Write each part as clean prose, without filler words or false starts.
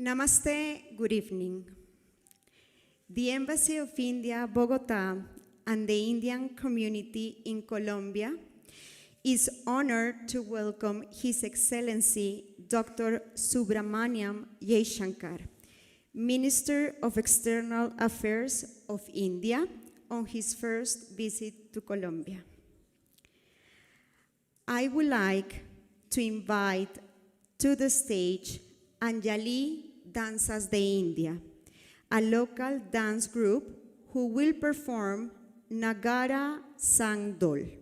Namaste, good evening. The Embassy of India, Bogota, and the Indian community in Colombia is honored to welcome His Excellency Dr. Subramaniam Jaishankar, Minister of External Affairs of India, on his first visit to Colombia. I would like to invite to the stage Anjali Danzas de India, a local dance group who will perform Nagara Sang Dol.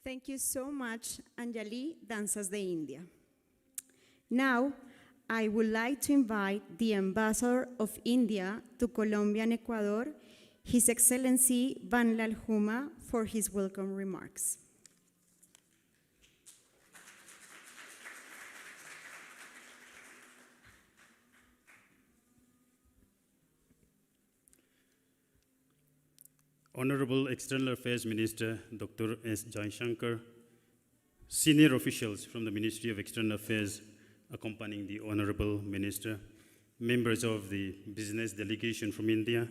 Thank you so much, Anjali Danzas de India. Now, I would like to invite the Ambassador of India to Colombia and Ecuador, His Excellency Banlal Huma, for his welcome remarks. Honorable External Affairs Minister Dr. S. Jaishankar, senior officials from the Ministry of External Affairs accompanying the Honorable Minister, members of the business delegation from India,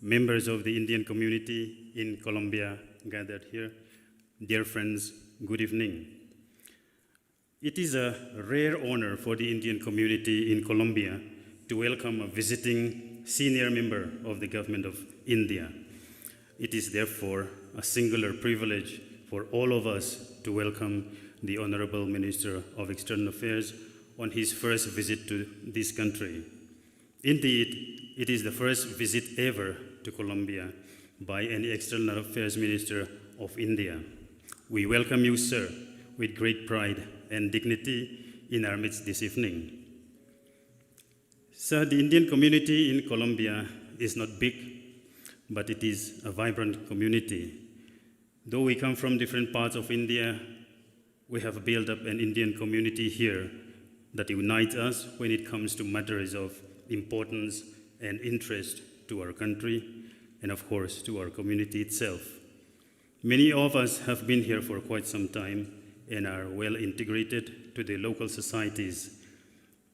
members of the Indian community in Colombia gathered here, dear friends, good evening. It is a rare honor for the Indian community in Colombia to welcome a visiting senior member of the government of India. It is therefore a singular privilege for all of us to welcome the Honorable Minister of External Affairs on his first visit to this country. Indeed, it is the first visit ever to Colombia by any External Affairs Minister of India. We welcome you, sir, with great pride and dignity in our midst this evening. Sir, the Indian community in Colombia is not big, but it is a vibrant community. Though we come from different parts of India, we have built up an Indian community here that unites us when it comes to matters of importance and interest to our country and, of course, to our community itself. Many of us have been here for quite some time and are well integrated to the local societies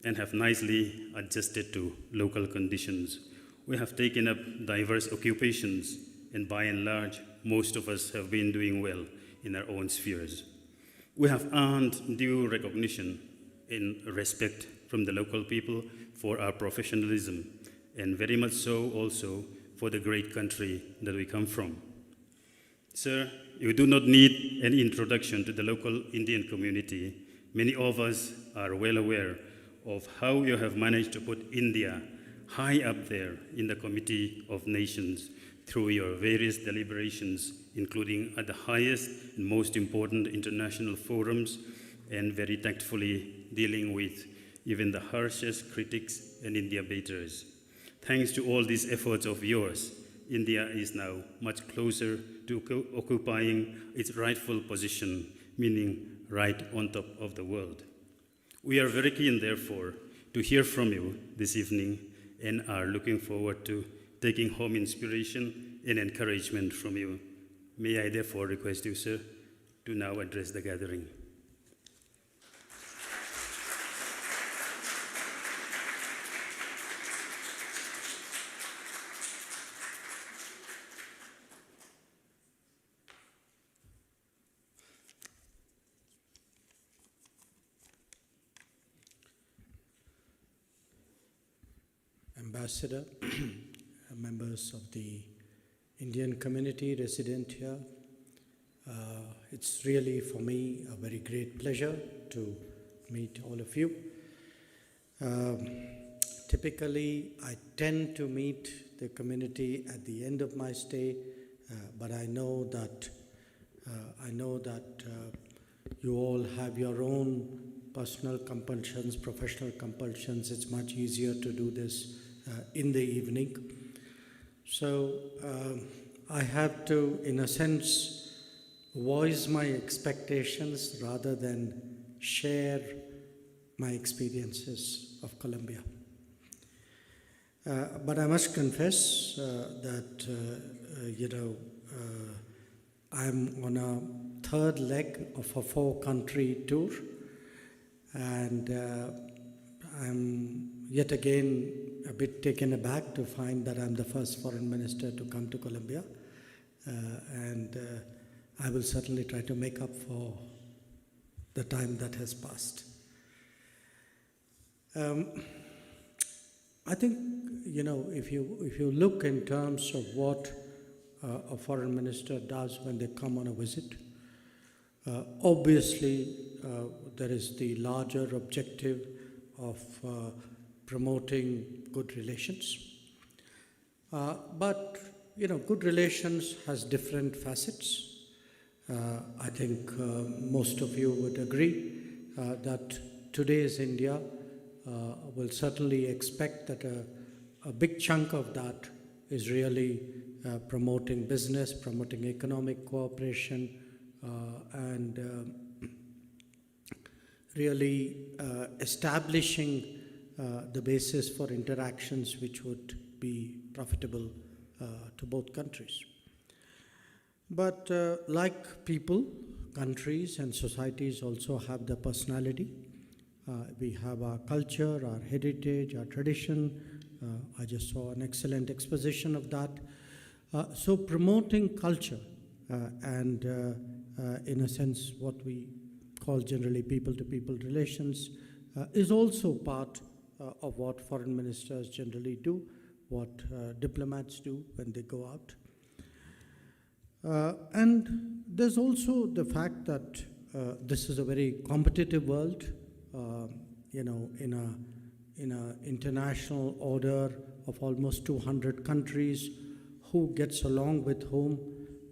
and have nicely adjusted to local conditions. We have taken up diverse occupations, and by and large, most of us have been doing well in our own spheres. We have earned due recognition and respect from the local people for our professionalism, and very much so also for the great country that we come from. Sir, you do not need any introduction to the local Indian community. Many of us are well aware of how you have managed to put India high up there in the Committee of Nations through your various deliberations, including at the highest and most important international forums, and very tactfully dealing with even the harshest critics and India baiters. Thanks to all these efforts of yours, India is now much closer to occupying its rightful position, meaning right on top of the world. We are very keen, therefore, to hear from you this evening and are looking forward to taking home inspiration and encouragement from you. May I therefore request you, sir, to now address the gathering. Ambassador, members of the Indian community resident here, it's really for me a very great pleasure to meet all of you. Typically, I tend to meet the community at the end of my stay, but I know that you all have your own personal compulsions, professional compulsions. It's much easier to do this in the evening. So I have to, in a sense, voice my expectations rather than share my experiences of Colombia. But I must confess that, I'm on a third leg of a 4-country tour, and I'm yet again a bit taken aback to find that I'm the first foreign minister to come to Colombia, and I will certainly try to make up for the time that has passed. I think, if you look in terms of what a foreign minister does when they come on a visit, obviously there is the larger objective of promoting good relations. But, good relations has different facets. I think most of you would agree that today's India will certainly expect that a big chunk of that is really promoting business, promoting economic cooperation, and really establishing the basis for interactions which would be profitable to both countries. But like people, countries and societies also have their personality. We have our culture, our heritage, our tradition. I just saw an excellent exposition of that. So promoting culture and in a sense what we call generally people-to-people relations is also part of what foreign ministers generally do, what diplomats do when they go out. And there's also the fact that this is a very competitive world, in an international order of almost 200 countries, who gets along with whom,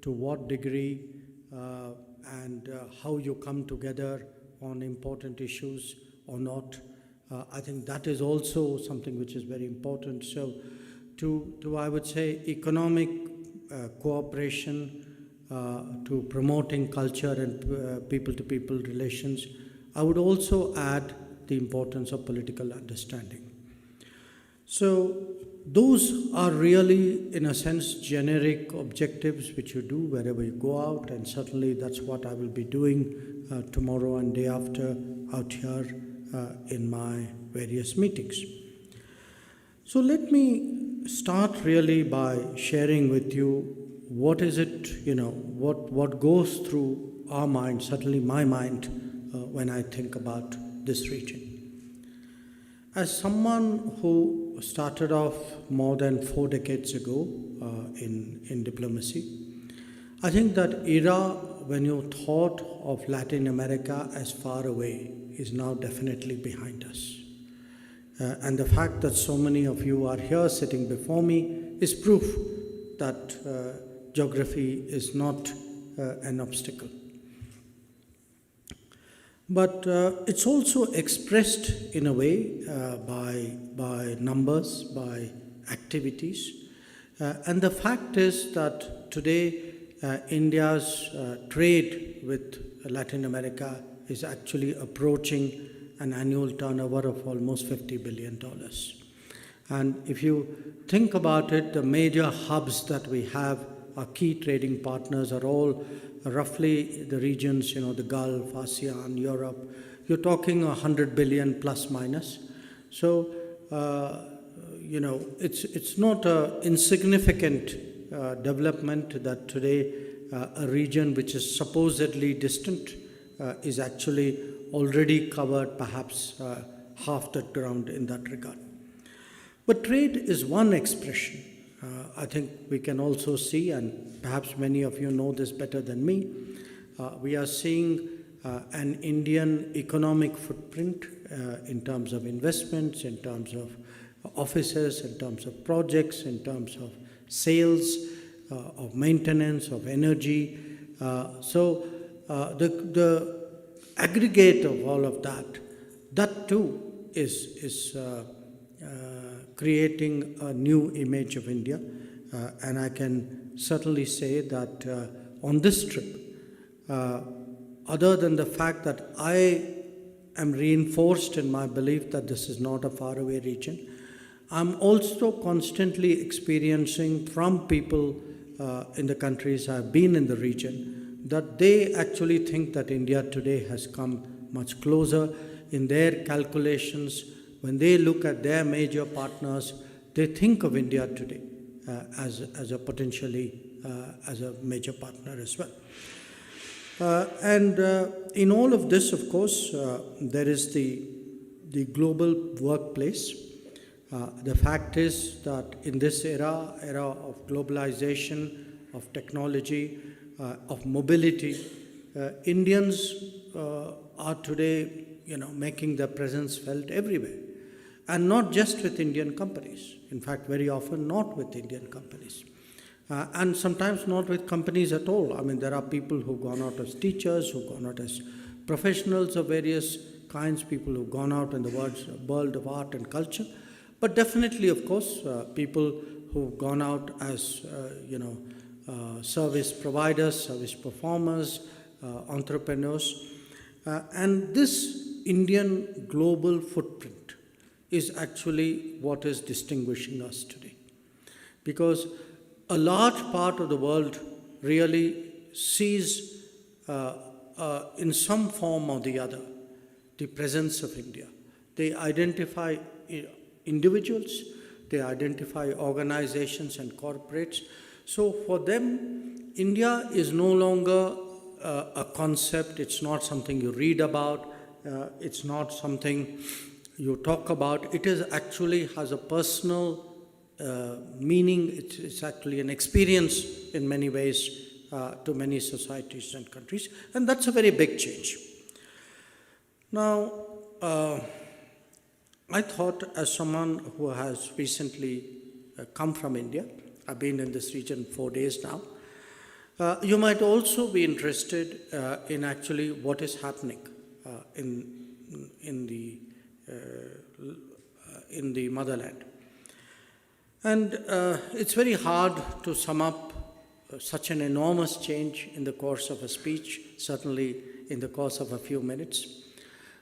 to what degree, and how you come together on important issues or not. I think that is also something which is very important. So to I would say, economic cooperation, to promoting culture and people-to-people relations, I would also add the importance of political understanding. So those are really, in a sense, generic objectives which you do wherever you go out, and certainly that's what I will be doing tomorrow and day after out here in my various meetings. So let me start really by sharing with you what is it, what goes through our mind, certainly my mind, when I think about this region. As someone who started off more than 4 decades ago in diplomacy, I think that era when you thought of Latin America as far away is now definitely behind us. And the fact that so many of you are here sitting before me is proof that geography is not an obstacle. But it's also expressed in a way by numbers, by activities. And the fact is that today India's trade with Latin America is actually approaching an annual turnover of almost $50 billion. And if you think about it, the major hubs that we have, our key trading partners, are all roughly the regions, the Gulf, ASEAN, Europe. You're talking 100 billion plus minus. So, it's not an insignificant development that today a region which is supposedly distant is actually already covered perhaps half the ground in that regard. But trade is one expression. I think we can also see, and perhaps many of you know this better than me, we are seeing an Indian economic footprint in terms of investments, in terms of offices, in terms of projects, in terms of sales, of maintenance, of energy. So the aggregate of all of that too is creating a new image of India. And I can certainly say that on this trip, other than the fact that I am reinforced in my belief that this is not a faraway region, I'm also constantly experiencing from people in the countries I've been in the region that they actually think that India today has come much closer in their calculations. When they look at their major partners, they think of India today as a potentially as a major partner as well. And in all of this, of course, there is the global workplace. The fact is that in this era of globalization, of technology, of mobility, Indians are today, making their presence felt everywhere. And not just with Indian companies. In fact, very often not with Indian companies. And sometimes not with companies at all. I mean, there are people who've gone out as teachers, who've gone out as professionals of various kinds, people who've gone out in the world of art and culture. But definitely, of course, people who've gone out as, service providers, service performers, entrepreneurs. And this Indian global footprint is actually what is distinguishing us today. Because a large part of the world really sees in some form or the other the presence of India. They identify individuals, they identify organizations and corporates. So for them, India is no longer a concept, it's not something you read about, it's not something you talk about. It is actually has a personal meaning, it's actually an experience in many ways to many societies and countries, and that's a very big change. Now, I thought, as someone who has recently come from India, I've been in this region 4 days now, you might also be interested in actually what is happening in the motherland. And it's very hard to sum up such an enormous change in the course of a speech, certainly in the course of a few minutes.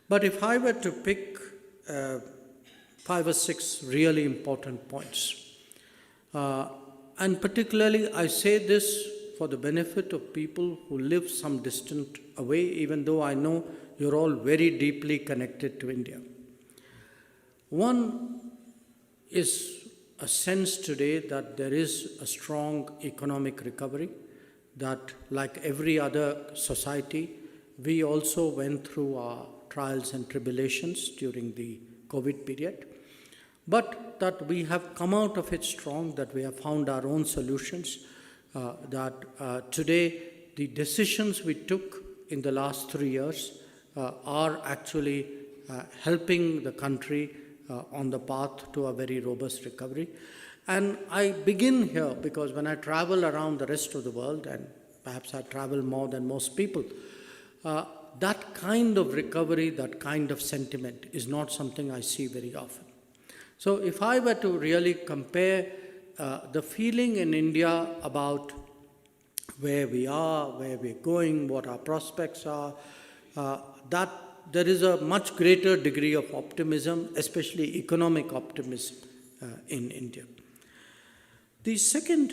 But if I were to pick 5 or 6 really important points, and particularly I say this for the benefit of people who live some distant away, even though I know you're all very deeply connected to India. One is a sense today that there is a strong economic recovery, that like every other society, we also went through our trials and tribulations during the COVID period, but that we have come out of it strong, that we have found our own solutions, that today the decisions we took in the last 3 years are actually helping the country on the path to a very robust recovery. And I begin here because when I travel around the rest of the world, and perhaps I travel more than most people, that kind of recovery, that kind of sentiment is not something I see very often. So if I were to really compare the feeling in India about where we are, where we're going, what our prospects are, that there is a much greater degree of optimism, especially economic optimism in India. The second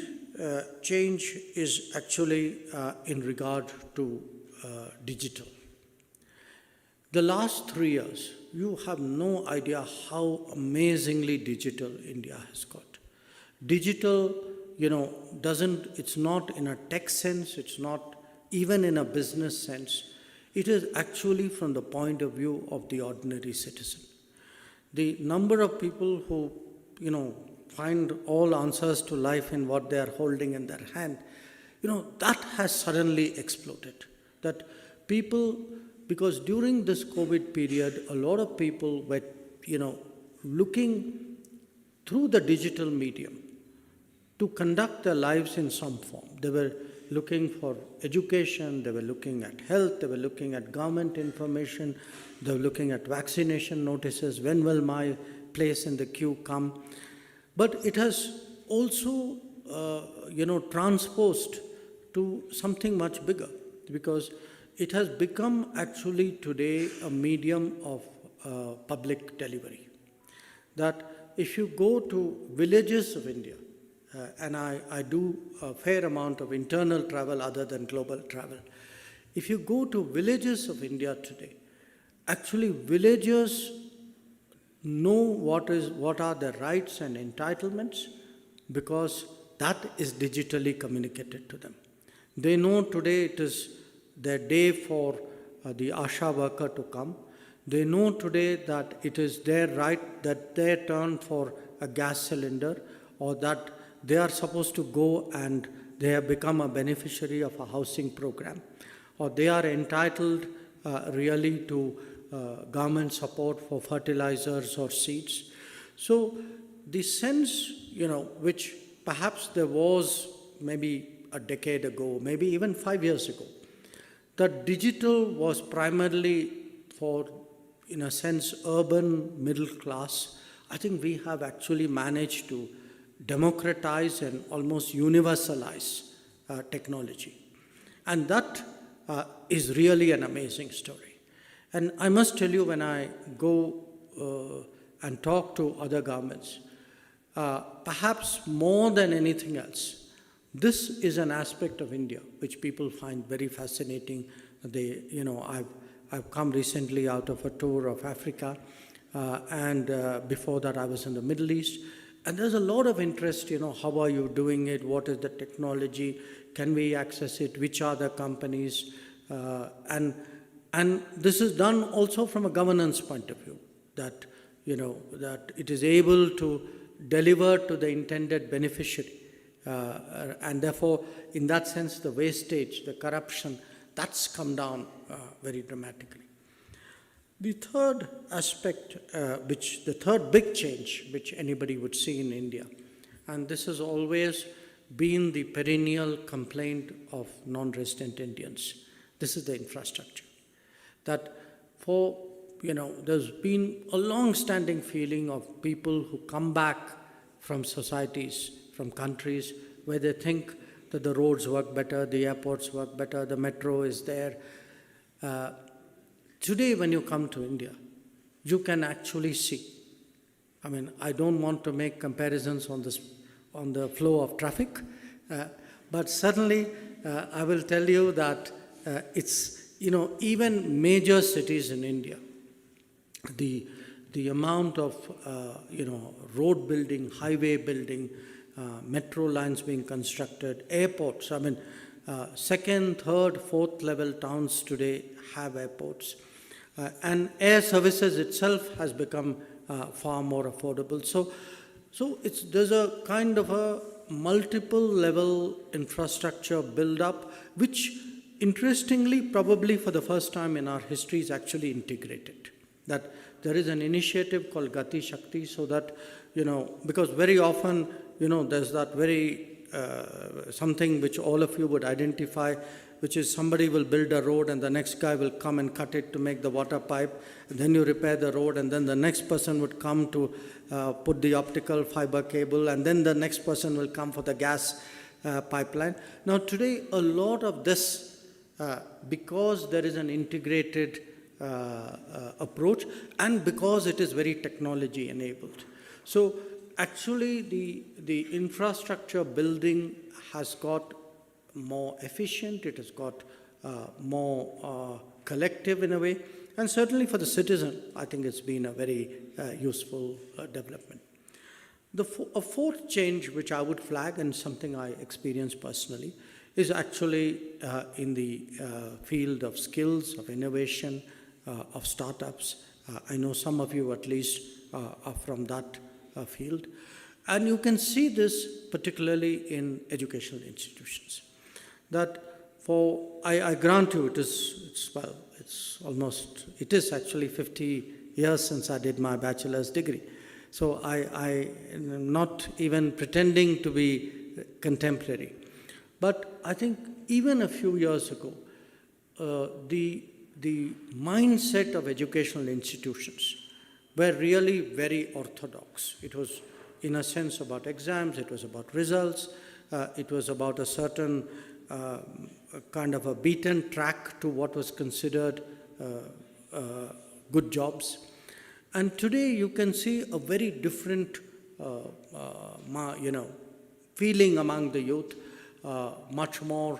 change is actually in regard to digital. The last 3 years, you have no idea how amazingly digital India has got. Digital, it's not in a tech sense, it's not even in a business sense. It is actually from the point of view of the ordinary citizen. The number of people who, find all answers to life in what they are holding in their hand, that has suddenly exploded. That people, because during this COVID period, a lot of people were, looking through the digital medium to conduct their lives in some form. They were looking for education, they were looking at health, they were looking at government information, they were looking at vaccination notices, when will my place in the queue come? But it has also, transposed to something much bigger, because it has become actually today a medium of public delivery. That if you go to villages of India, and I do a fair amount of internal travel other than global travel. If you go to villages of India today, actually villagers know what are their rights and entitlements, because that is digitally communicated to them. They know today it is their day for the Asha worker to come. They know today that it is their right, that their turn for a gas cylinder, or that they are supposed to go and they have become a beneficiary of a housing program, or they are entitled really to government support for fertilizers or seeds. So the sense, which perhaps there was maybe a decade ago, maybe even 5 years ago, that digital was primarily for, in a sense, urban middle class. I think we have actually managed to democratize and almost universalize technology. And that is really an amazing story. And I must tell you, when I go and talk to other governments, perhaps more than anything else, This is an aspect of India which people find very fascinating. I've come recently out of a tour of Africa, and before that I was in the Middle East. And there's a lot of interest, how are you doing it? What is the technology? Can we access it? Which are the companies? And this is done also from a governance point of view, that it is able to deliver to the intended beneficiary. And therefore, in that sense, the wastage, the corruption, that's come down very dramatically. The third aspect, the third big change which anybody would see in India, and this has always been the perennial complaint of non-resident Indians, this is the infrastructure. That there's been a long-standing feeling of people who come back from societies, from countries where they think that the roads work better, the airports work better, the metro is there. Today, when you come to India, you can actually see. I mean, I don't want to make comparisons on the flow of traffic, but certainly I will tell you that it's, even major cities in India, the amount of, road building, highway building, metro lines being constructed, airports, second, third, fourth level towns today have airports. And air services itself has become far more affordable. So there's a kind of a multiple level infrastructure build up, which interestingly, probably for the first time in our history, is actually integrated. That there is an initiative called Gati Shakti, so that, because very often, there's that very something which all of you would identify, which is somebody will build a road and the next guy will come and cut it to make the water pipe, and then you repair the road, and then the next person would come to put the optical fiber cable, and then the next person will come for the gas pipeline. Now today, a lot of this, because there is an integrated approach, and because it is very technology enabled. So actually the infrastructure building has got more efficient, it has got more collective in a way, and certainly for the citizen, I think it's been a very useful development. A fourth change which I would flag, and something I experienced personally, is actually in the field of skills, of innovation, of startups. I know some of you at least are from that field. And you can see this particularly in educational institutions. That I grant you, it is actually 50 years since I did my bachelor's degree. So I am not even pretending to be contemporary. But I think even a few years ago, the mindset of educational institutions were really very orthodox. It was, in a sense, about exams, it was about results, it was about a certain kind of a beaten track to what was considered good jobs. And today you can see a very different feeling among the youth, much more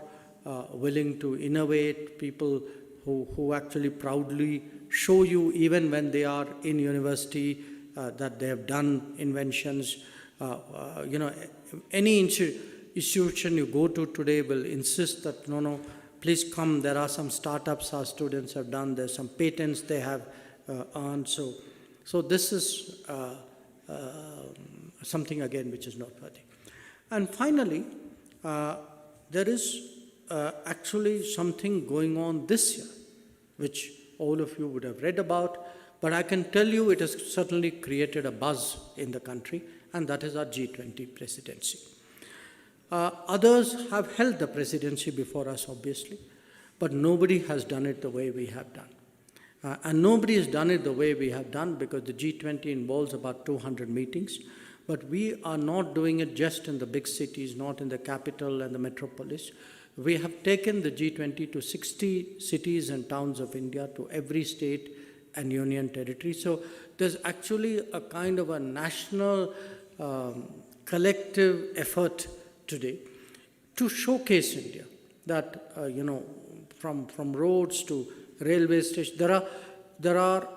willing to innovate, people who actually proudly show you, even when they are in university, that they have done inventions. Any institution you go to today will insist that, no, please come, there are some startups our students have done, there's some patents they have earned. So this is something, again, which is noteworthy. And finally, there is actually something going on this year, which all of you would have read about, but I can tell you it has certainly created a buzz in the country, and that is our G20 presidency. Others have held the presidency before us, obviously, but nobody has done it the way we have done. And nobody has done it the way we have done because the G20 involves about 200 meetings, but we are not doing it just in the big cities, not in the capital and the metropolis. We have taken the G20 to 60 cities and towns of India, to every state and union territory. So there's actually a kind of a national collective effort today. to showcase India. That, from roads to railway stations, there are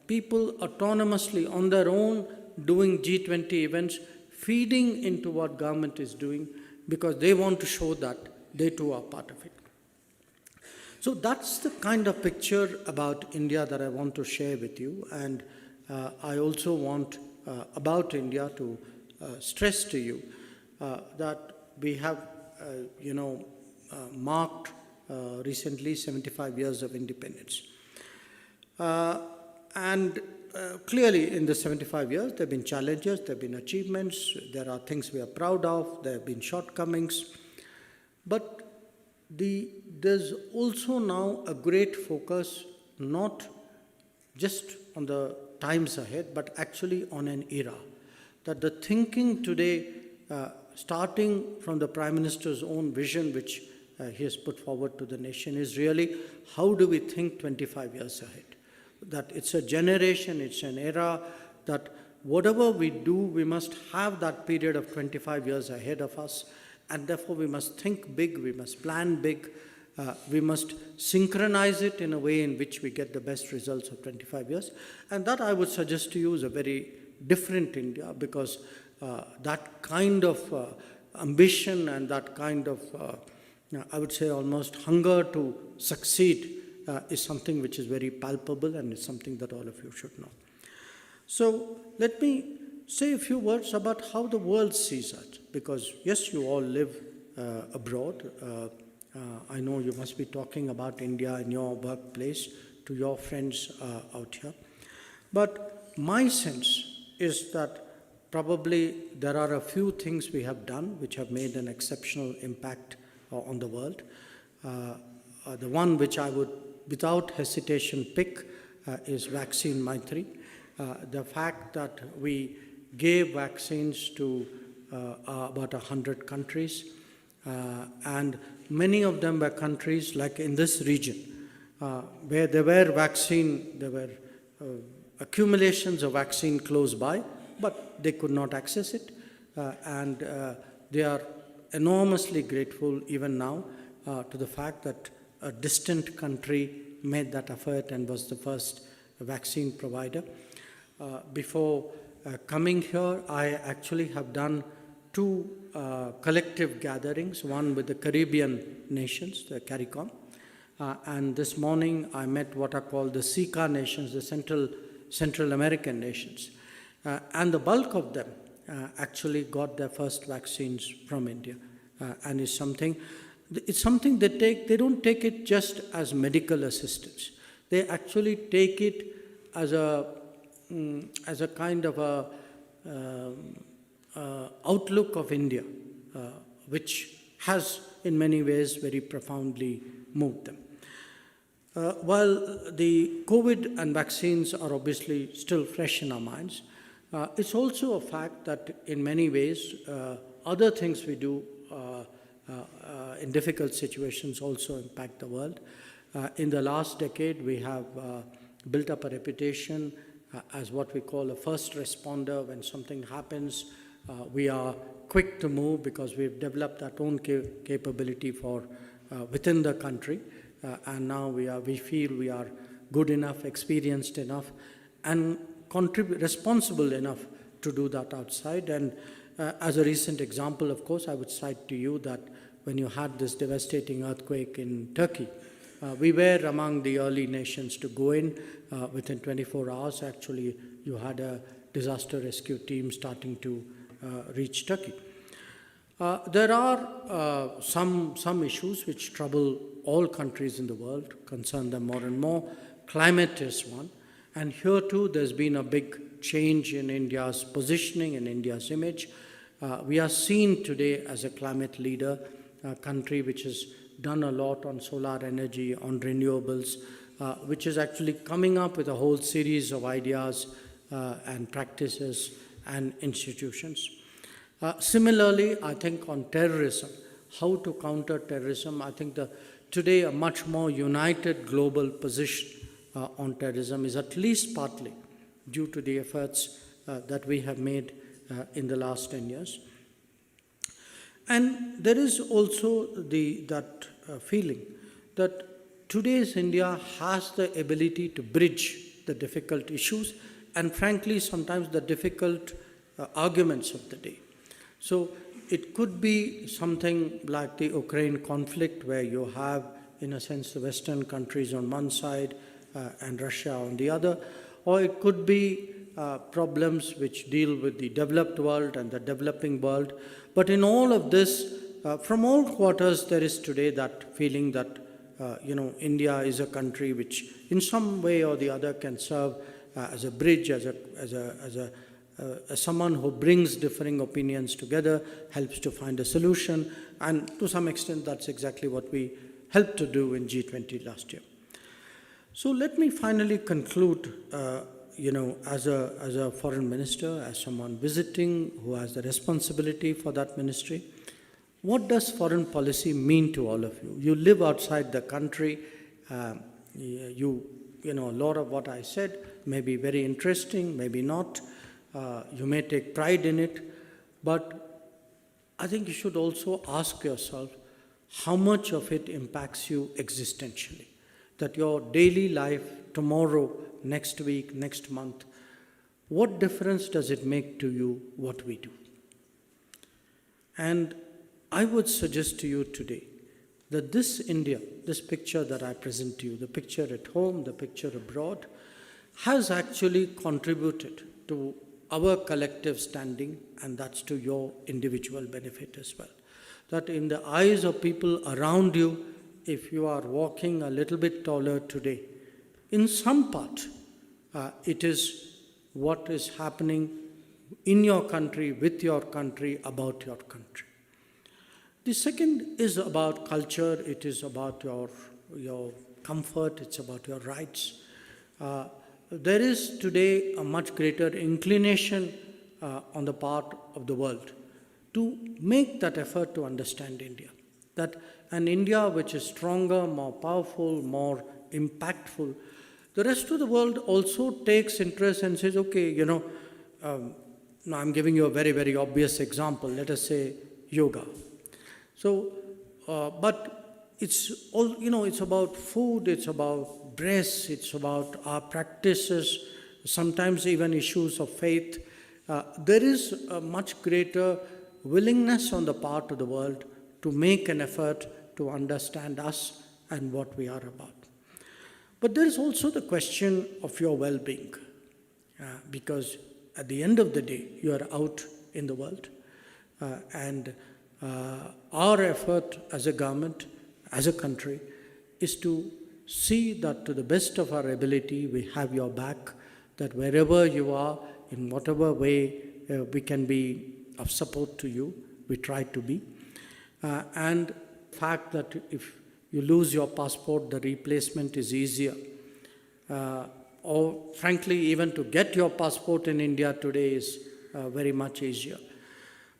people autonomously on their own doing G20 events, feeding into what government is doing because they want to show that they too are part of it. So that's the kind of picture about India that I want to share with you. And I also want about India to stress to you that we have, marked recently 75 years of independence. And clearly in the 75 years, there have been challenges, there have been achievements, there are things we are proud of, there have been shortcomings. But there's also now a great focus not just on the times ahead, but actually on an era. That the thinking today, starting from the Prime Minister's own vision, which he has put forward to the nation, is really how do we think 25 years ahead? That it's a generation, it's an era, that whatever we do, we must have that period of 25 years ahead of us, and therefore we must think big, we must plan big, we must synchronize it in a way in which we get the best results of 25 years. And that, I would suggest to you, is a very different India, because that kind of ambition and that kind of, I would say, almost hunger to succeed is something which is very palpable, and is something that all of you should know. So let me say a few words about how the world sees it, because yes, you all live abroad. I know you must be talking about India in your workplace to your friends out here. But my sense is that probably there are a few things we have done which have made an exceptional impact on the world. The one which I would without hesitation pick is Vaccine Maitri. The fact that we gave vaccines to about 100 countries, and many of them were countries like in this region where there were accumulations of vaccine close by, but they could not access it, and they are enormously grateful even now to the fact that a distant country made that effort and was the first vaccine provider. Before coming here, I actually have done two collective gatherings, one with the Caribbean nations, the CARICOM, and this morning I met what are called the SICA nations, the Central American nations, and the bulk of them actually got their first vaccines from India, and it's something they don't take it just as medical assistance. They actually take it as a kind of a outlook of India, which has in many ways very profoundly moved them. While the COVID and vaccines are obviously still fresh in our minds, it's also a fact that in many ways other things we do in difficult situations also impact the world. In the last decade, we have built up a reputation as what we call a first responder. When something happens, we are quick to move because we've developed that own capability for within the country, and now we feel we are good enough, experienced enough, and responsible enough to do that outside. And as a recent example, of course, I would cite to you that when you had this devastating earthquake in Turkey, we were among the early nations to go in. Within 24 hours, actually, you had a disaster rescue team starting to reach Turkey. There are some issues which trouble all countries in the world, concern them more and more. Climate is one. And here too, there's been a big change in India's positioning and India's image. We are seen today as a climate leader, a country which has done a lot on solar energy, on renewables, which is actually coming up with a whole series of ideas and practices and institutions. Similarly, I think on terrorism, how to counter terrorism, I think today a much more united global position on terrorism is at least partly due to the efforts that we have made in the last 10 years. And there is also that feeling that today's India has the ability to bridge the difficult issues and frankly sometimes the difficult arguments of the day. So it could be something like the Ukraine conflict where you have, in a sense, the Western countries on one side and Russia on the other, or it could be problems which deal with the developed world and the developing world. But in all of this, from all quarters, there is today that feeling that India is a country which in some way or the other can serve as a bridge, as someone who brings differing opinions together, helps to find a solution, and to some extent that's exactly what we helped to do in G20 last year. So let me finally conclude, as a foreign minister, as someone visiting who has the responsibility for that ministry. What does foreign policy mean to all of you? You live outside the country. A lot of what I said may be very interesting, maybe not. You may take pride in it, but I think you should also ask yourself how much of it impacts you existentially. That your daily life, tomorrow, next week, next month, what difference does it make to you what we do? And I would suggest to you today that this India, this picture that I present to you, the picture at home, the picture abroad, has actually contributed to our collective standing, and that's to your individual benefit as well. That in the eyes of people around you, if you are walking a little bit taller today, in some part, it is what is happening in your country, with your country, about your country. The second is about culture. It is about your comfort. It's about your rights. There is today a much greater inclination on the part of the world to make that effort to understand India. That an India which is stronger, more powerful, more impactful, the rest of the world also takes interest and says, okay, now I'm giving you a very, very obvious example. Let us say yoga. So, but it's all, it's about food, it's about breasts, it's about our practices, sometimes even issues of faith. There is a much greater willingness on the part of the world to make an effort to understand us and what we are about. But there is also the question of your well-being, because at the end of the day, you are out in the world, and our effort as a government, as a country, is to see that to the best of our ability, we have your back, that wherever you are, in whatever way we can be of support to you, we try to be. And the fact that if you lose your passport, the replacement is easier. Or frankly, even to get your passport in India today is very much easier.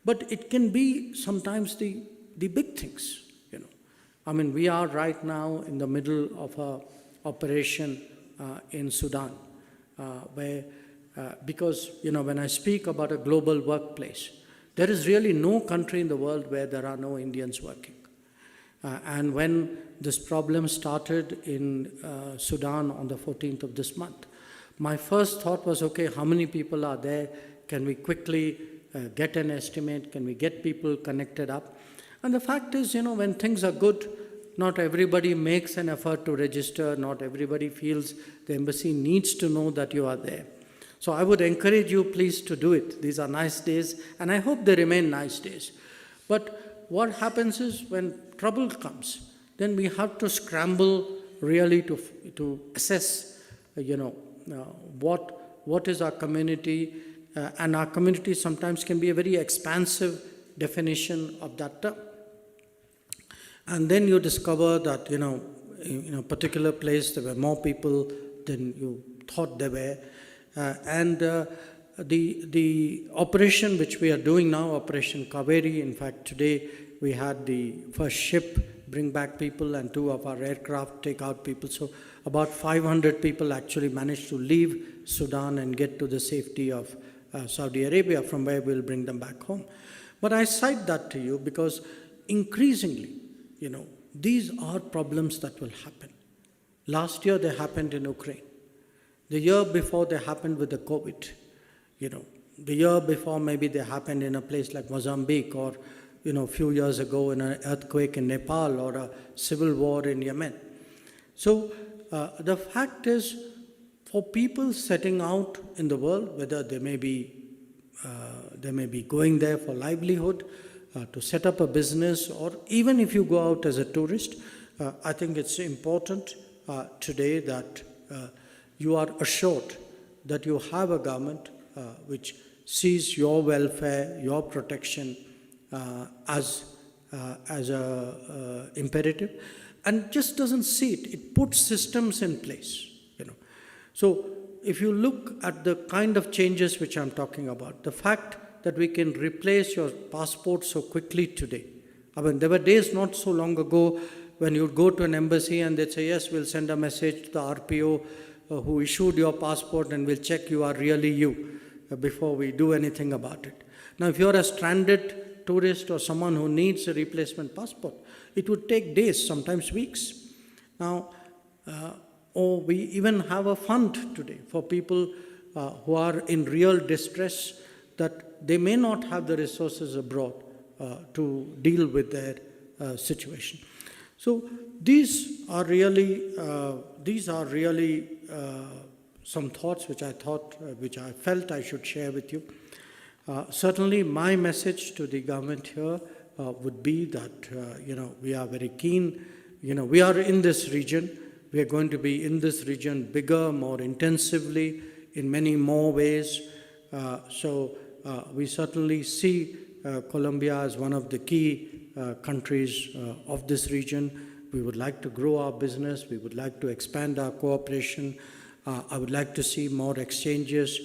But it can be sometimes the big things, I mean, we are right now in the middle of an operation in Sudan, where, because, when I speak about a global workplace, there is really no country in the world where there are no Indians working. And when this problem started in Sudan on the 14th of this month, my first thought was, okay, how many people are there? Can we quickly get an estimate? Can we get people connected up? And the fact is, when things are good, not everybody makes an effort to register. Not everybody feels the embassy needs to know that you are there. So I would encourage you, please, to do it. These are nice days, and I hope they remain nice days. But what happens is when trouble comes, then we have to scramble really to assess, what is our community, and our community sometimes can be a very expansive definition of that term. And then you discover that, in a particular place there were more people than you thought there were. And the operation which we are doing now, Operation Kaveri, in fact today we had the first ship bring back people and 2 of our aircraft take out people. So about 500 people actually managed to leave Sudan and get to the safety of Saudi Arabia, from where we'll bring them back home. But I cite that to you because increasingly, these are problems that will happen. Last year they happened in Ukraine. The year before they happened with the COVID. The year before maybe they happened in a place like Mozambique, or a few years ago in an earthquake in Nepal, or a civil war in Yemen. So the fact is, for people setting out in the world, whether they may be going there for livelihood, to set up a business, or even if you go out as a tourist, I think it's important today that you are assured that you have a government which sees your welfare, your protection as a imperative, and just doesn't see it. It puts systems in place. So if you look at the kind of changes which I'm talking about, the fact that we can replace your passport so quickly today. I mean, there were days not so long ago when you'd go to an embassy and they'd say, yes, we'll send a message to the RPO who issued your passport, and we'll check you are really you before we do anything about it. Now, if you're a stranded tourist or someone who needs a replacement passport, it would take days, sometimes weeks. Now, or we even have a fund today for people who are in real distress, that they may not have the resources abroad to deal with their situation. So these are really some thoughts which I felt I should share with you. Certainly, my message to the government here would be that we are very keen. We are in this region. We are going to be in this region bigger, more intensively, in many more ways. So we certainly see Colombia as one of the key countries of this region. We would like to grow our business. We would like to expand our cooperation. I would like to see more exchanges.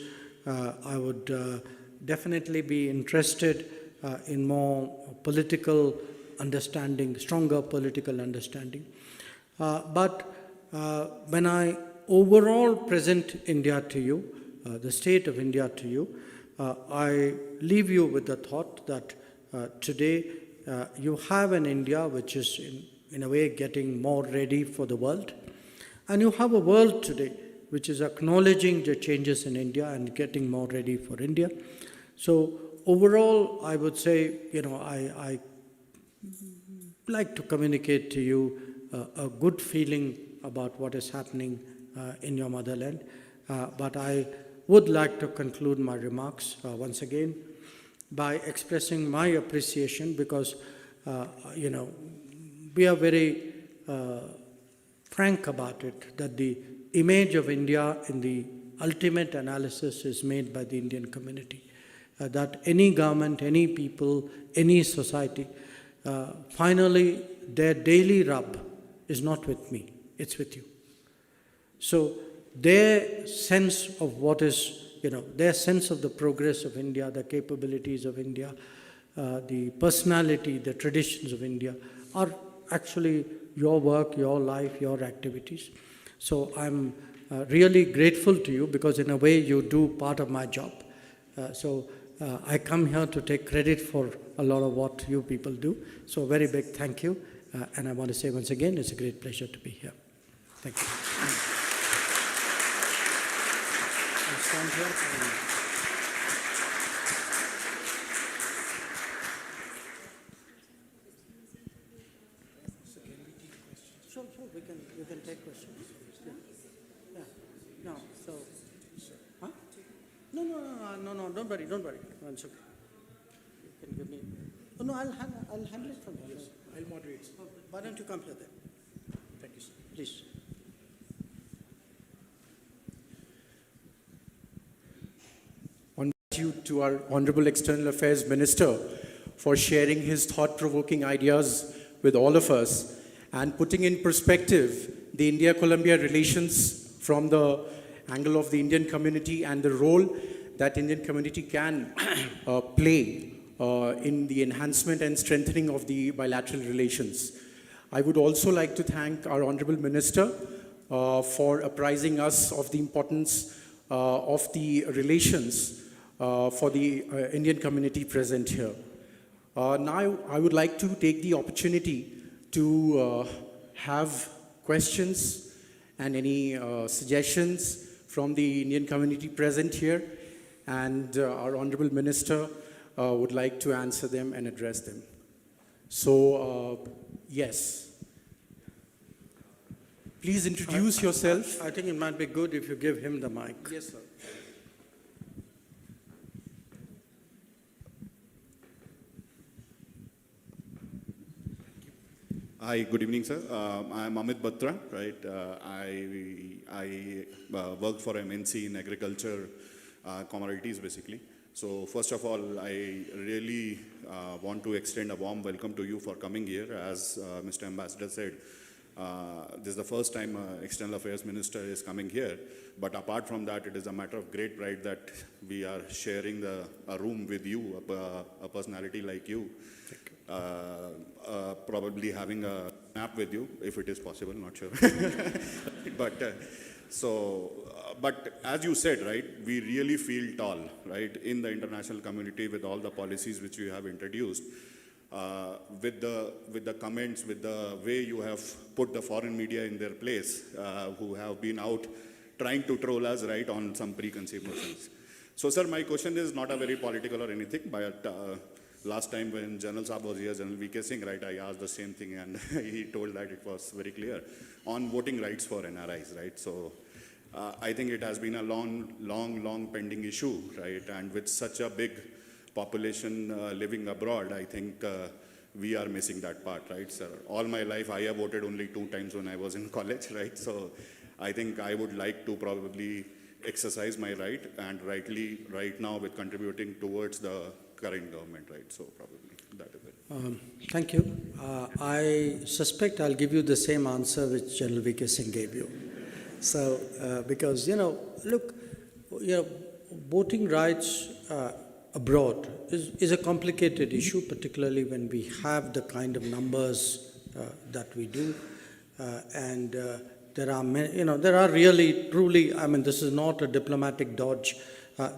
I would definitely be interested in more political understanding, stronger political understanding. But when I overall present India to you, the state of India to you, I leave you with the thought that today you have an India which is in a way getting more ready for the world. And you have a world today which is acknowledging the changes in India and getting more ready for India. So overall, I would say, I like to communicate to you a good feeling about what is happening in your motherland. But I would like to conclude my remarks once again by expressing my appreciation, because, we are very frank about it, that the image of India in the ultimate analysis is made by the Indian community. That any government, any people, any society, finally their daily rub is not with me, it's with you. So their sense of what is, their sense of the progress of India, the capabilities of India, the personality, the traditions of India are actually your work, your life, your activities. So I'm really grateful to you, because in a way you do part of my job. So I come here to take credit for a lot of what you people do. So very big thank you. And I want to say once again, it's a great pleasure to be here. Thank you. I'll stand here. Sure, we can take questions. Yeah. No, so, huh? No, don't worry. It's okay. You can give me. Oh, no, I'll handle it from here. Yes, I'll moderate. Why don't you come here then? Thank you, sir. Please. On gratitude to our Honorable External Affairs Minister for sharing his thought-provoking ideas with all of us and putting in perspective the India-Colombia relations from the angle of the Indian community and the role that Indian community can play in the enhancement and strengthening of the bilateral relations. I would also like to thank our Honorable Minister for apprising us of the importance of the relations for the Indian community present here. Now, I would like to take the opportunity to have questions and any suggestions from the Indian community present here, and our Honorable Minister would like to answer them and address them. So, yes. Please introduce yourself. I think it might be good if you give him the mic. Yes, sir. Hi, good evening, sir. I'm Amit Batra, right? I work for MNC in agriculture commodities, basically. So first of all, I really want to extend a warm welcome to you for coming here. As Mr. Ambassador said, this is the first time External Affairs Minister is coming here. But apart from that, it is a matter of great pride that we are sharing a room with you, a personality like you. Probably having a nap with you, if it is possible, not sure. But as you said, right, we really feel tall, right, in the international community with all the policies which you have introduced, with the comments, with the way you have put the foreign media in their place, who have been out trying to troll us, right, on some preconceived notions. So, sir, my question is not a very political or anything, but last time when General Saab was here, General V.K. Singh, right, I asked the same thing and he told that it was very clear on voting rights for NRIs, right? So I think it has been a long pending issue, right? And with such a big population living abroad, I think we are missing that part, right, sir? All my life, I have voted only 2 times when I was in college, right? So I think I would like to probably exercise my right and rightly right now with contributing towards the current government, right? So probably that is it. Thank you. I suspect I'll give you the same answer which General V.K. Singh gave you. So, because, look, voting rights abroad is a complicated issue, particularly when we have the kind of numbers that we do. And there are many, there are really, truly, I mean, this is not a diplomatic dodge.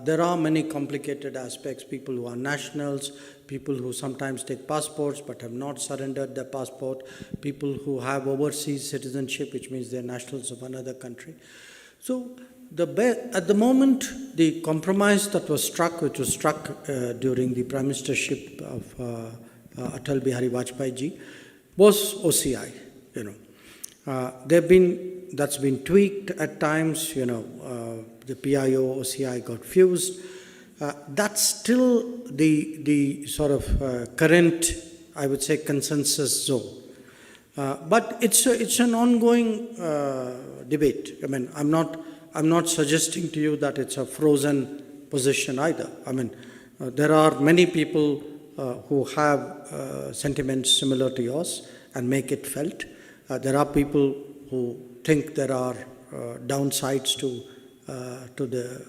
There are many complicated aspects, people who are nationals, people who sometimes take passports but have not surrendered their passport, people who have overseas citizenship, which means they're nationals of another country. So at the moment, the compromise that was struck, which was struck during the Prime Ministership of Atal Bihari Vajpayee ji, was OCI, that's been tweaked at times, the PIO, OCI got fused. That's still the sort of current, I would say, consensus zone. But it's an ongoing debate. I mean, I'm not suggesting to you that it's a frozen position either. I mean, there are many people who have sentiments similar to yours and make it felt. There are people who think there are downsides to the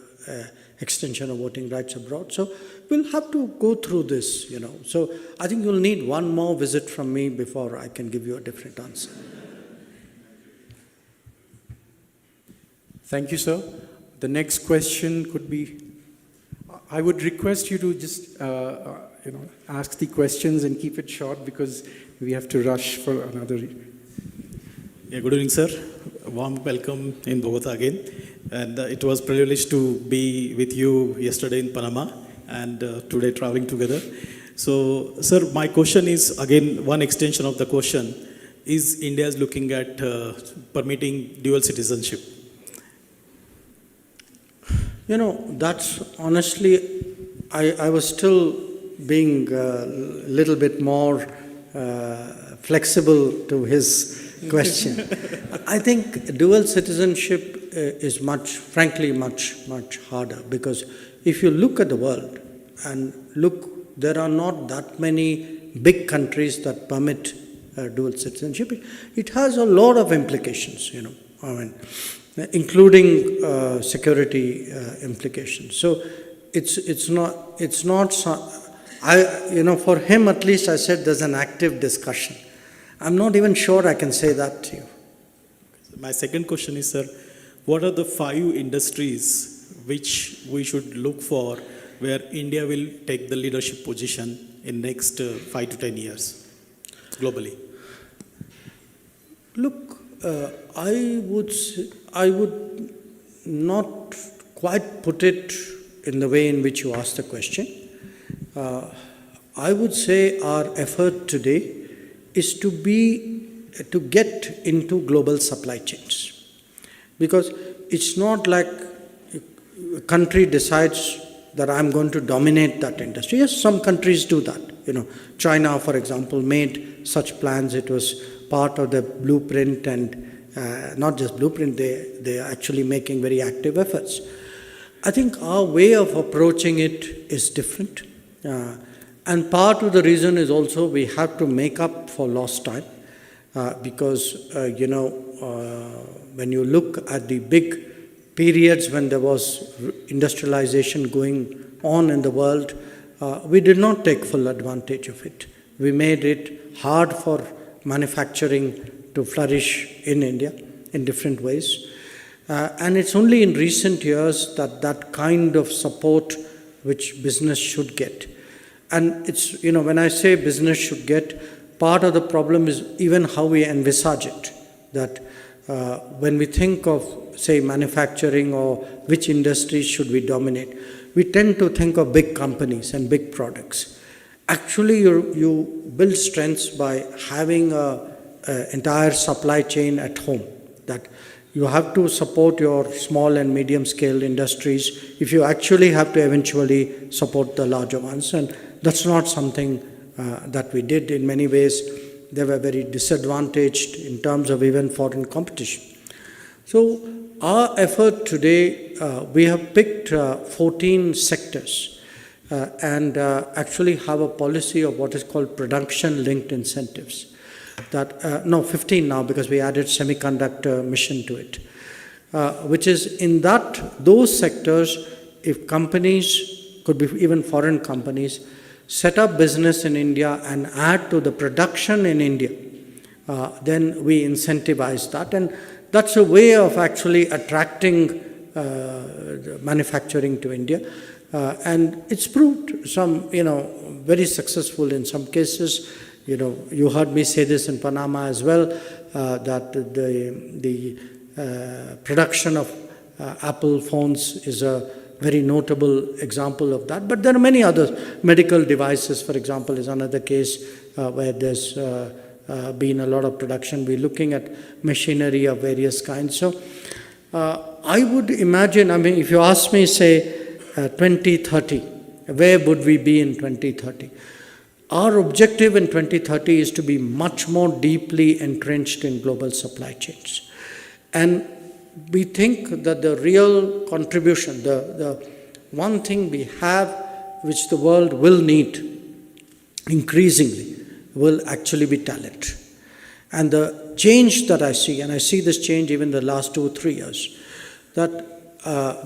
extension of voting rights abroad. So we'll have to go through this, So I think you'll need one more visit from me before I can give you a different answer. Thank you, sir. The next question could be, I would request you to just, ask the questions and keep it short because we have to rush for another. Yeah, good evening, sir. Warm welcome in Bogota again. And it was a privilege to be with you yesterday in Panama and today traveling together. So, sir, my question is, again, one extension of the question. Is India looking at permitting dual citizenship? That's honestly, I was still being a little bit more flexible to his question. I think dual citizenship is frankly much harder, because if you look at the world and there are not that many big countries that permit dual citizenship. It has a lot of implications, I mean, including security implications. So it's not. For him at least, I said there's an active discussion. I'm not even sure I can say that to you. My second question is, sir, what are the 5 industries which we should look for where India will take the leadership position in next 5 to 10 years globally? Look, I would not quite put it in the way in which you asked the question. I would say our effort today is to get into global supply chains. Because it's not like a country decides that I'm going to dominate that industry. Yes, some countries do that. China, for example, made such plans. It was part of the blueprint, and not just blueprint, they are actually making very active efforts. I think our way of approaching it is different. And part of the reason is also we have to make up for lost time. Because, when you look at the big periods when there was industrialization going on in the world, we did not take full advantage of it. We made it hard for manufacturing to flourish in India in different ways. And it's only in recent years that kind of support which business should get. And it's, when I say business should get, part of the problem is even how we envisage it. That when we think of, say, manufacturing or which industries should we dominate, we tend to think of big companies and big products. Actually, you build strengths by having an entire supply chain at home. That you have to support your small and medium scale industries if you actually have to eventually support the larger ones. And that's not something that we did. In many ways, they were very disadvantaged in terms of even foreign competition. So our effort today, we have picked 14 sectors and actually have a policy of what is called production-linked incentives. 15 now, because we added semiconductor mission to it, which is in those sectors, if companies, could be even foreign companies, set up business in India and add to the production in India, then we incentivize that. And that's a way of actually attracting manufacturing to India. And it's proved very successful in some cases. You heard me say this in Panama as well, that the production of Apple phones is a very notable example of that. But there are many others. Medical devices, for example, is another case where there's been a lot of production. We're looking at machinery of various kinds. So I would imagine, if you ask me, say, 2030, where would we be in 2030? Our objective in 2030 is to be much more deeply entrenched in global supply chains. And we think that the real contribution, the one thing we have which the world will need increasingly will actually be talent. And the change that I see, and I see this change even the last 2 or 3 years, that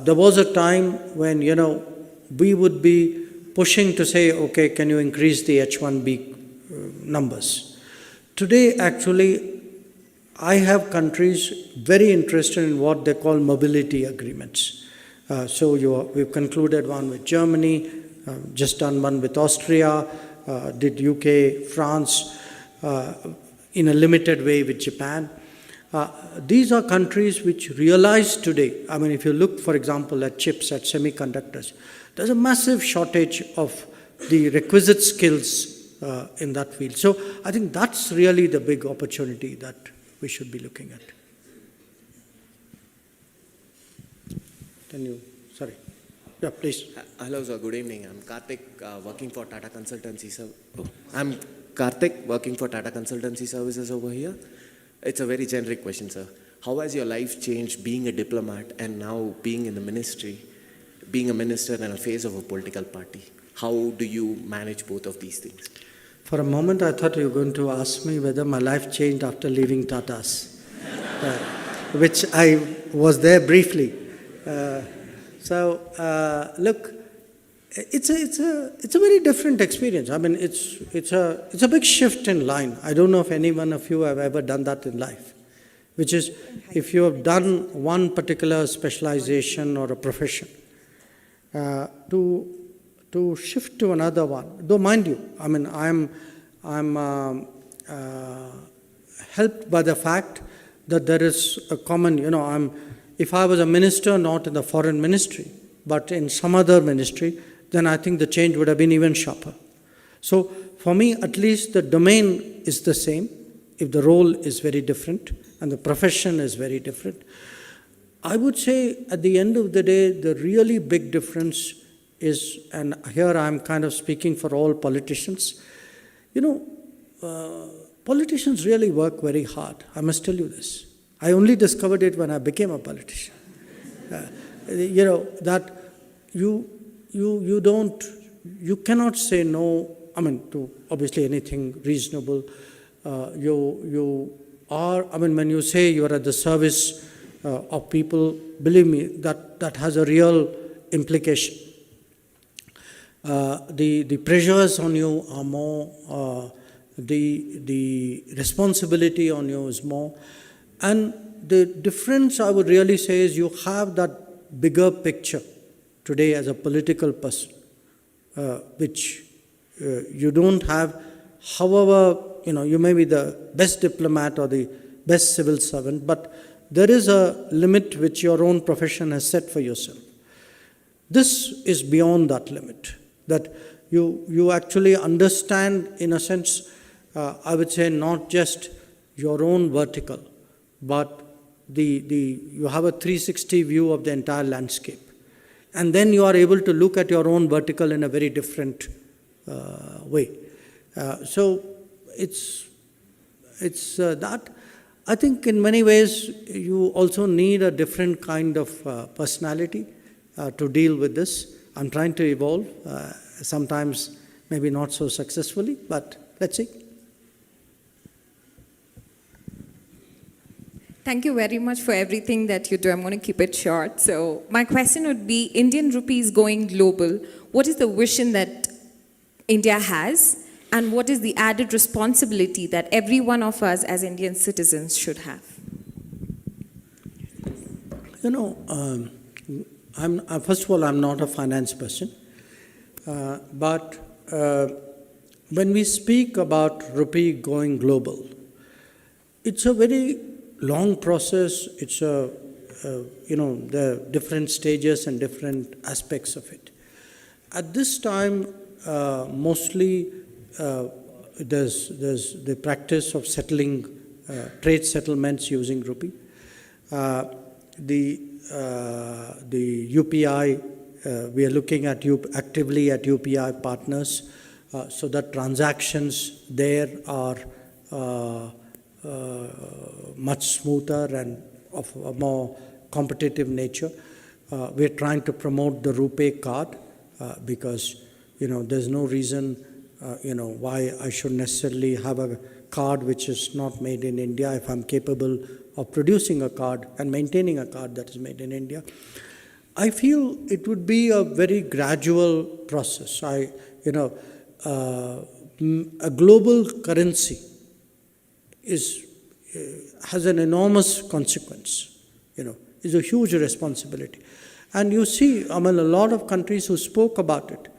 there was a time when, we would be pushing to say, okay, can you increase the H-1B numbers? Today, actually, I have countries very interested in what they call mobility agreements. We've concluded one with Germany, just done one with Austria, did UK, France, in a limited way with Japan. These are countries which realize today, if you look, for example, at chips, at semiconductors, there's a massive shortage of the requisite skills in that field. So I think that's really the big opportunity that we should be looking at. Sorry. Yeah, please. Hello, sir. Good evening. I'm Karthik, working for Tata Consultancy. I'm Karthik, working for Tata Consultancy Services over here. It's a very generic question, sir. How has your life changed being a diplomat and now being in the ministry, being a minister and a face of a political party? How do you manage both of these things? For a moment, I thought you were going to ask me whether my life changed after leaving Tata's, which I was there briefly. Look, it's a very different experience. It's a big shift in line. I don't know if any one of you have ever done that in life, which is if you have done one particular specialization or a profession, to to shift to another one, though mind you, I mean, I'm helped by the fact that there is a common, if I was a minister, not in the foreign ministry, but in some other ministry, then I think the change would have been even sharper. So for me, at least the domain is the same, if the role is very different and the profession is very different. I would say at the end of the day, the really big difference is, and here I'm kind of speaking for all politicians, politicians really work very hard. I must tell you this. I only discovered it when I became a politician. That you cannot say no, to obviously anything reasonable. When you say you are at the service of people, believe me, that has a real implication. The pressures on you are more, the responsibility on you is more. And the difference I would really say is you have that bigger picture today as a political person, which you don't have. However, you may be the best diplomat or the best civil servant, but there is a limit which your own profession has set for yourself. This is beyond that limit, that you actually understand, in a sense, I would say not just your own vertical, but you have a 360 view of the entire landscape. And then you are able to look at your own vertical in a very different way. So it's that. I think in many ways you also need a different kind of personality to deal with this. I'm trying to evolve, sometimes maybe not so successfully, but let's see. Thank you very much for everything that you do. I'm going to keep it short. So my question would be, Indian rupee is going global. What is the vision that India has? And what is the added responsibility that every one of us as Indian citizens should have? First of all, I'm not a finance person. But when we speak about rupee going global, it's a very long process. It's the different stages and different aspects of it. At this time, mostly there's the practice of settling trade settlements using rupee. The UPI, we are looking at actively at UPI partners so that transactions there are much smoother and of a more competitive nature. We're trying to promote the RuPay card because there's no reason why I should necessarily have a card which is not made in India if I'm capable of producing a card and maintaining a card that is made in India. I feel it would be a very gradual process. A global currency has an enormous consequence, is a huge responsibility. And you see, a lot of countries who spoke about it,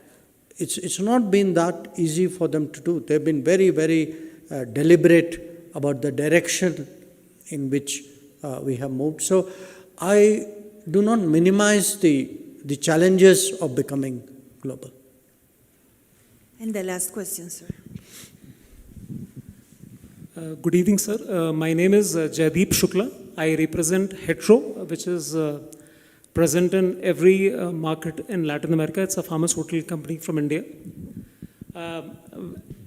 it's not been that easy for them to do. They've been very, very deliberate about the direction in which we have moved. So I do not minimize the challenges of becoming global. And the last question, sir. Good evening, sir. My name is Jaideep Shukla. I represent Hetero, which is present in every market in Latin America. It's a pharmaceutical company from India.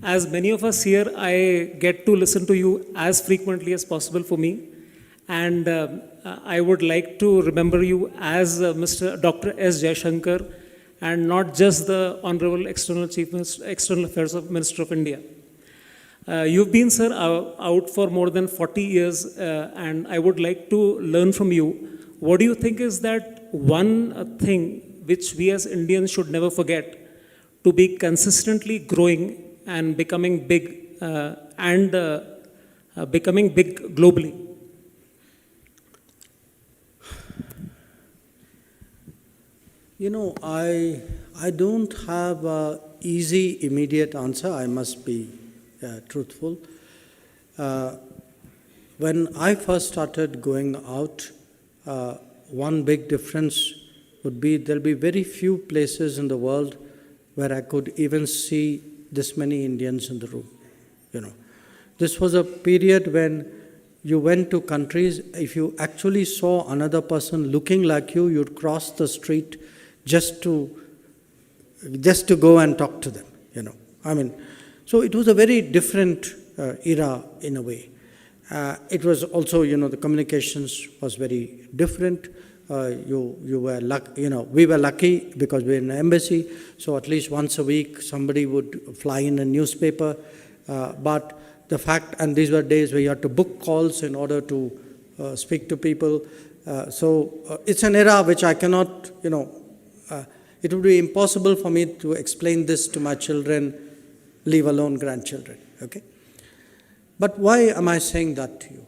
As many of us here, I get to listen to you as frequently as possible for me. And I would like to remember you as Mr. Dr. S. Jaishankar, and not just the Honorable External Affairs Minister of India. You've been, sir, out for more than 40 years, and I would like to learn from you. What do you think is that one thing which we as Indians should never forget to be consistently growing and becoming big becoming big globally? I don't have an easy, immediate answer. I must be truthful. When I first started going out, one big difference would be there'll be very few places in the world where I could even see this many Indians in the room. This was a period when you went to countries, if you actually saw another person looking like you, you'd cross the street just to go and talk to them, So it was a very different era in a way. It was also, the communications was very different. We were lucky because we were in an embassy, so at least once a week somebody would fly in a newspaper. But the fact, and these were days where you had to book calls in order to speak to people. So it's an era which I cannot, it would be impossible for me to explain this to my children, leave alone grandchildren, okay? But why am I saying that to you?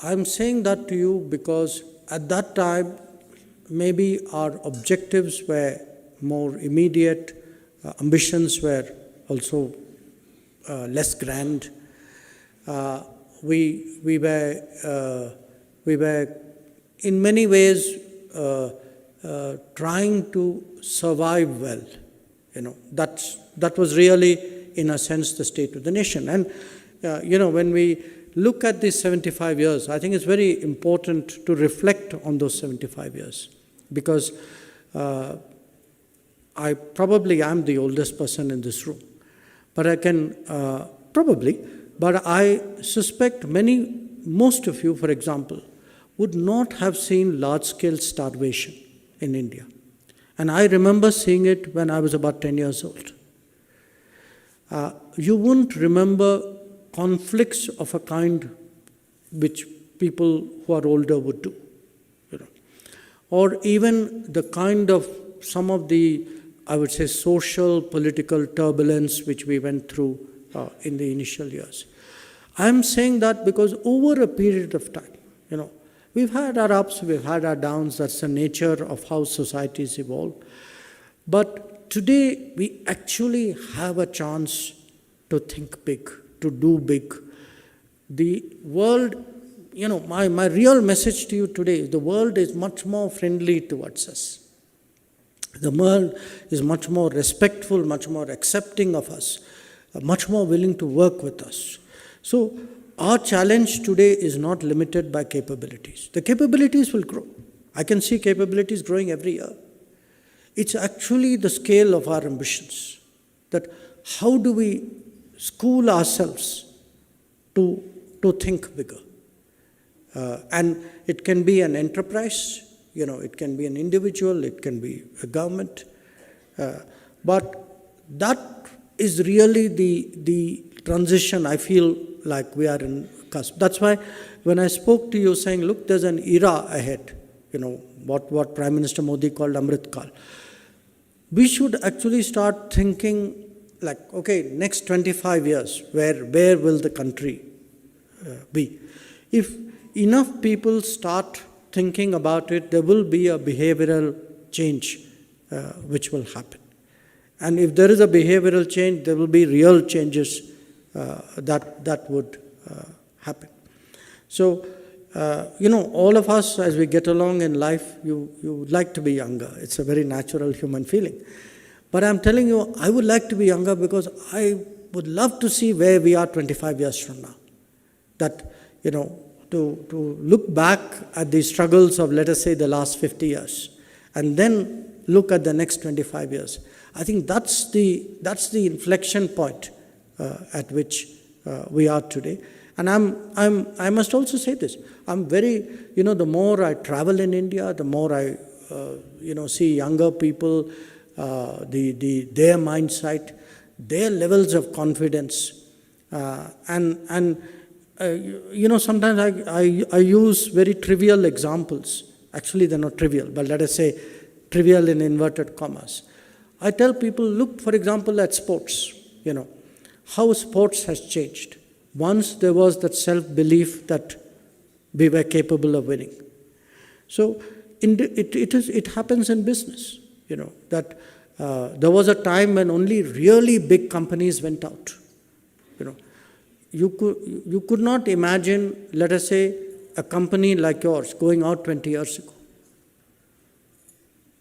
I'm saying that to you because at that time, maybe our objectives were more immediate, ambitions were also less grand. We were in many ways trying to survive well. That was really, in a sense, the state of the nation. And when we look at these 75 years, I think it's very important to reflect on those 75 years because I probably am the oldest person in this room. But I can, but I suspect most of you, for example, would not have seen large-scale starvation in India. And I remember seeing it when I was about 10 years old. You wouldn't remember conflicts of a kind which people who are older would do. Or even the kind of some of the, I would say, social, political turbulence which we went through in the initial years. I'm saying that because over a period of time, we've had our ups, we've had our downs, that's the nature of how societies evolve. But today, we actually have a chance to think big, to do big. The world, my real message to you today is the world is much more friendly towards us. The world is much more respectful, much more accepting of us, much more willing to work with us. So our challenge today is not limited by capabilities. The capabilities will grow. I can see capabilities growing every year. It's actually the scale of our ambitions. That how do we school ourselves to think bigger? And it can be an enterprise, it can be an individual, it can be a government. But that is really the transition I feel like we are in cusp. That's why when I spoke to you saying, look, there's an era ahead, what Prime Minister Modi called Amrit Kal. We should actually start thinking like, okay, next 25 years, where will the country be? If enough people start thinking about it, there will be a behavioral change which will happen. And if there is a behavioral change, there will be real changes that would happen. So, all of us, as we get along in life, you would like to be younger. It's a very natural human feeling. But I'm telling you, I would like to be younger because I would love to see where we are 25 years from now. That, to look back at the struggles of, let us say, the last 50 years, and then look at the next 25 years. I think that's the inflection point at which we are today. And I must also say this. I'm very, the more I travel in India, the more I, see younger people, their mindset, their levels of confidence, sometimes I use very trivial examples. Actually, they're not trivial, but let us say trivial in inverted commas. I tell people, look, for example, at sports, how sports has changed. Once there was that self-belief that we were capable of winning. So it happens in business. You know, that there was a time when only really big companies went out. You know, you could not imagine, let us say, a company like yours going out 20 years ago.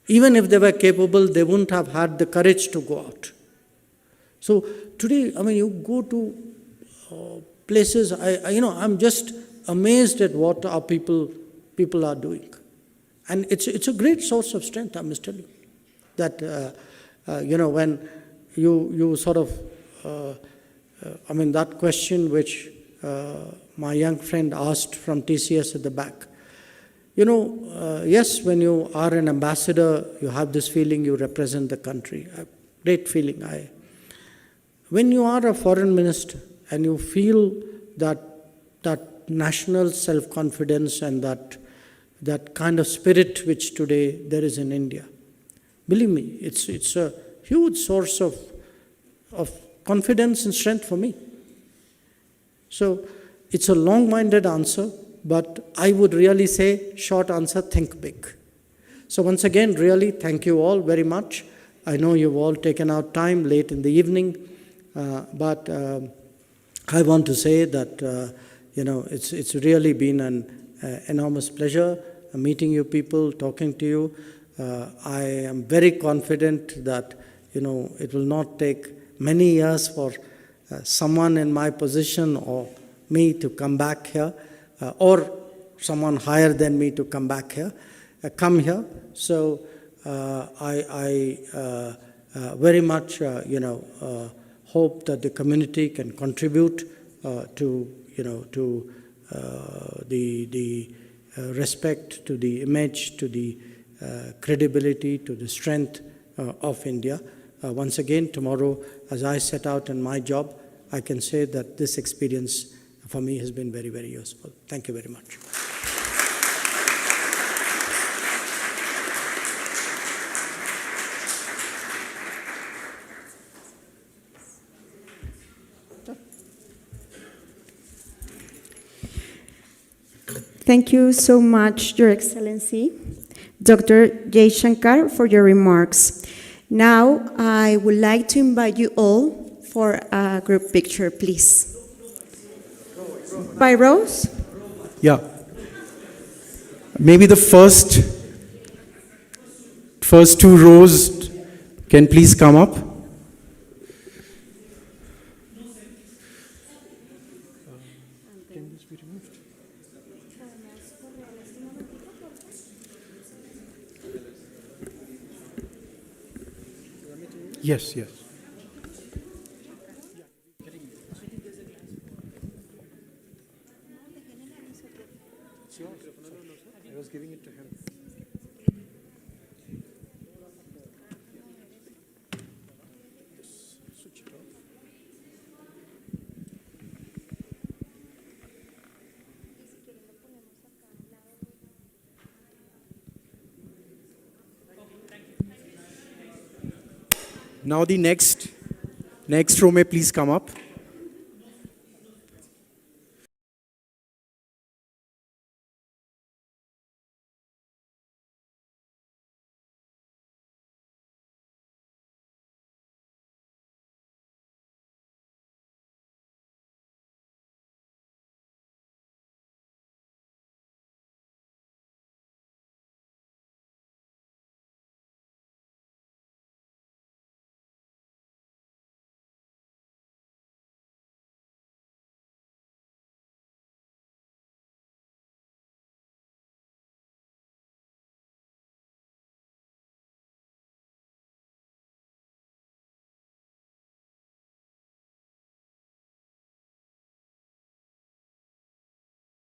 Even if they were capable, they wouldn't have had the courage to go out. So today, I mean, you go to places, I'm just amazed at what our people are doing. And it's a great source of strength, I must tell you. That, when you sort of, that question which my young friend asked from TCS at the back. Yes, when you are an ambassador, you have this feeling you represent the country. A great feeling. When you are a foreign minister and you feel that national self-confidence and that kind of spirit which today there is in India, believe me, it's a huge source of confidence and strength for me. So it's a long-winded answer, but I would really say, short answer, think big. So once again, really, thank you all very much. I know you've all taken out time late in the evening, but I want to say that, it's really been an enormous pleasure meeting you people, talking to you. I am very confident that, it will not take many years for someone in my position or me to come back here, or someone higher than me to come here. So I very much, hope that the community can contribute to the respect, to the image, to the credibility, to the strength of India. Once again, tomorrow, as I set out in my job, I can say that this experience for me has been very, very useful. Thank you very much. Thank you so much, Your Excellency, Dr. Jay Shankar, for your remarks. Now, I would like to invite you all for a group picture, please. By rows? Yeah. Maybe the first two rows can please come up. Yes, yes. I was giving it to him. Switch it off. Now the next row may please come up.